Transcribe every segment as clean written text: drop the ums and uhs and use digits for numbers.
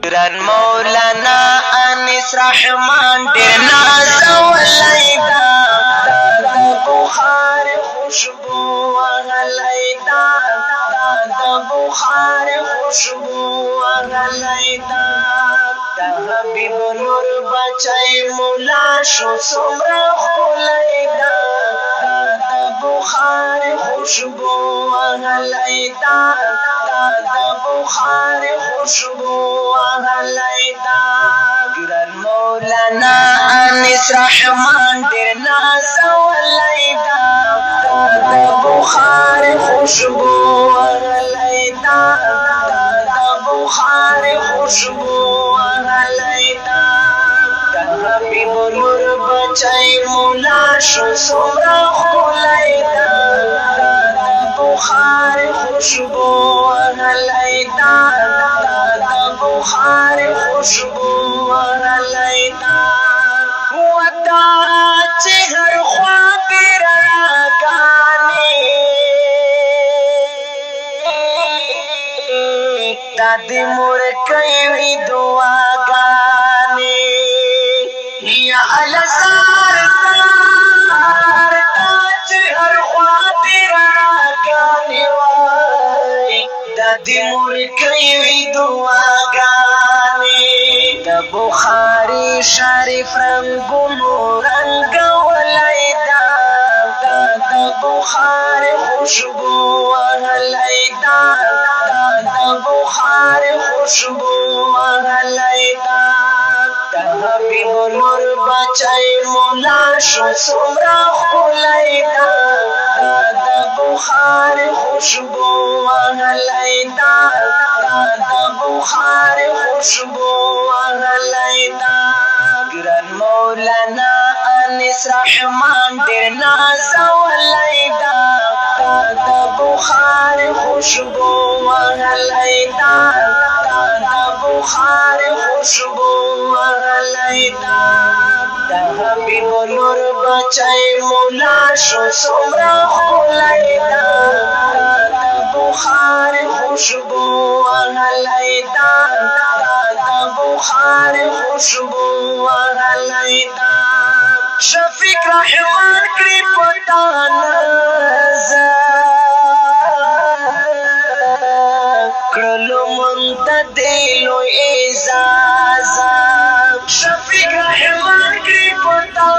ګران مولانا انیس رحمان ډیر نازولی دا د بخار خوشبو وغلی دا د بخار خوشبو وغلی دا د حبیب نور بچی مولا شو څومره ښکلی دا د بخار خوشبو وغلی دا د بخار خوشبو وغلی دا ګران مولانا انیس رحمان ډیر نازولی دا د بخار خوشبو وغلی دا د بخار خوشبو وغلی دا د حبیب نور بچی مولا شو څومره ښکلی دا د بخار خوشبو وغلی دا د بخار خوشبو وغلی دا ودا چې هر خوا پې رڼاګانې دا د مور کوي دعاګانې یا الزار تار دا چې هر خوا پې رڼاګانې وای دا د مور کوي دعاګانې د بخاري شریف رنګونو رنګولی دا د بخار خوشبو وغلی دا د بخار خوشبو وغلی دا د حبیب نور بچی مولا شو څومره ښکلی دا د بخار خوشبو وغلی دا د بخار خوشبو وغلی دا ګران مولانا انیس رحمان ډیر نازولی دا د بخار خوشبو وغلی دا د بخار خوشبو وغلی دا د حبیب نور بچی مولا شو څومره ښکلی دا د بخار خوشبو وغلی دا د بخار خوشبو وغلی دا شفیق رحمان کړي پتا کړلو مونږ ته دی لوی اعزاز شفیق رحمان کړي پتا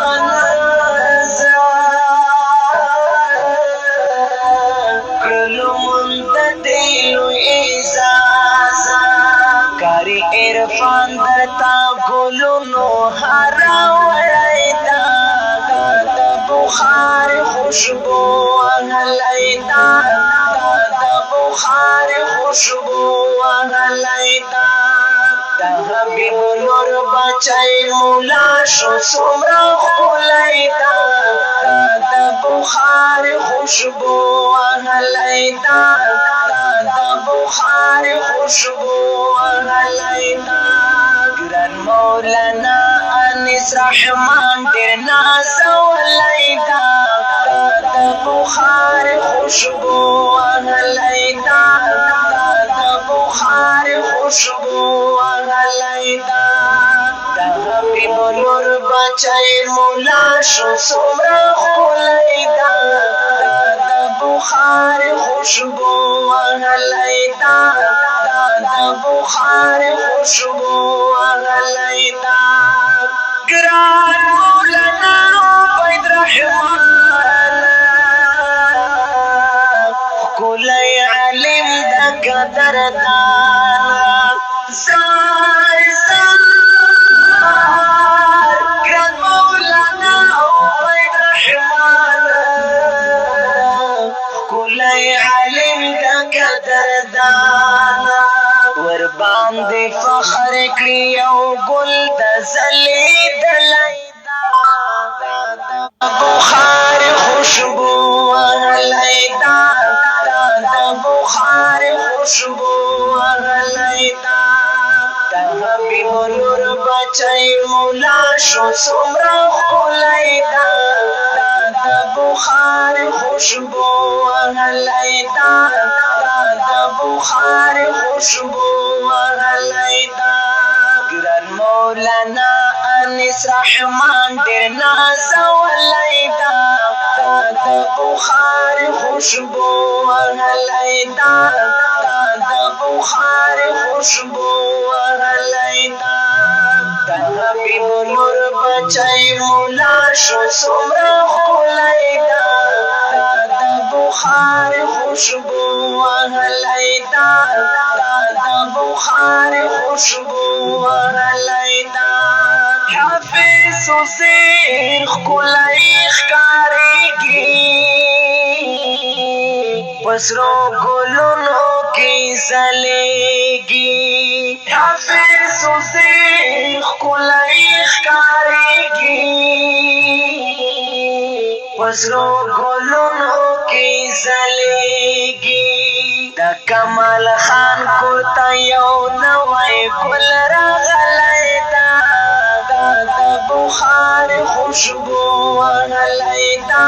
کړلو مونږ ته دی لوی اعزاز کاری عرفان درتا ګلونو هراولی دا د بخار خوشبو وغلی دا د بخار خوشبو وغلی دا د حبیب نور بچی مولا شو څومره ښکلی دا د بخار خوشبو وغلی دا د بخار خوشبو وغلی دا ګران مولانا انیس رحمان ډیر نازولی دا د بخار خوشبو وغلی دا د بخار خوشبو وغلی دا د حبیب نور بچی مولا شو څومره ښکلی دا د بخار خوشبو وغلی دا د بخار خوشبو وغلی دا ګران مولانا عبید رحمان ښکلی علم د قدردان زار زار ګران مولانا عبید رحمان ښکلی علم د قدردان ور باندې فخر کړي یو ګل د ځلېدلی دا د بخار خوشبو وغلی دا د بخار خوشبو وغلی دا د حبیب نور بچی مولا شو څومره ښکلی دا د بخار خوشبو وغلی دا د بخار خوشبو وغلی دا مولانا انیس رحمان ډیر نازولی دا د بخار خوشبو وهلی دا د بخار خوشبو وهلی دا د حبیب نور بچی مولا شو څومره ښکلی دا د بخار خوشبو وهلی دا د بخار خوشبو وهلی دا حافظ زیر ښکلی ښکارېږي پسرو ګلونو کې ځلېږي حافظ زیر ښکلی ښکارېږي پسرو ګلونو کې ځلېږي د کمال خان کور ته یو نوی ګل راغلی دا د بخار خوشبو وهلی دا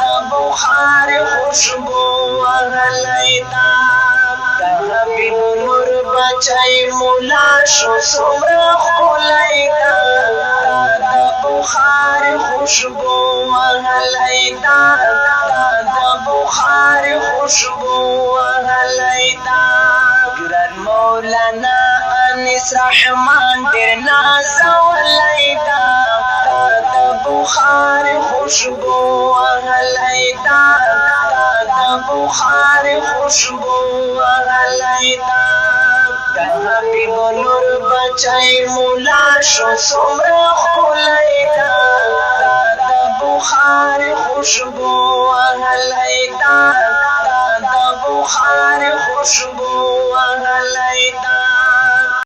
د بخار خوشبو وهلی دا د حبیب نور بچی مولا شو څومره ښکلی دا د بخار خوشبو وهلی دا د بخار خوشبو وهلی دا ګران مولانا انیس رحمان ډیر نازولی دا د بخار خوشبو وهلی دا د بخار خوشبو وهلی دا د حبیب نور بچی مولا شو څومره ښکلی دا د بخار خوشبو وهلی دا د بخار خوشبو وهلی دا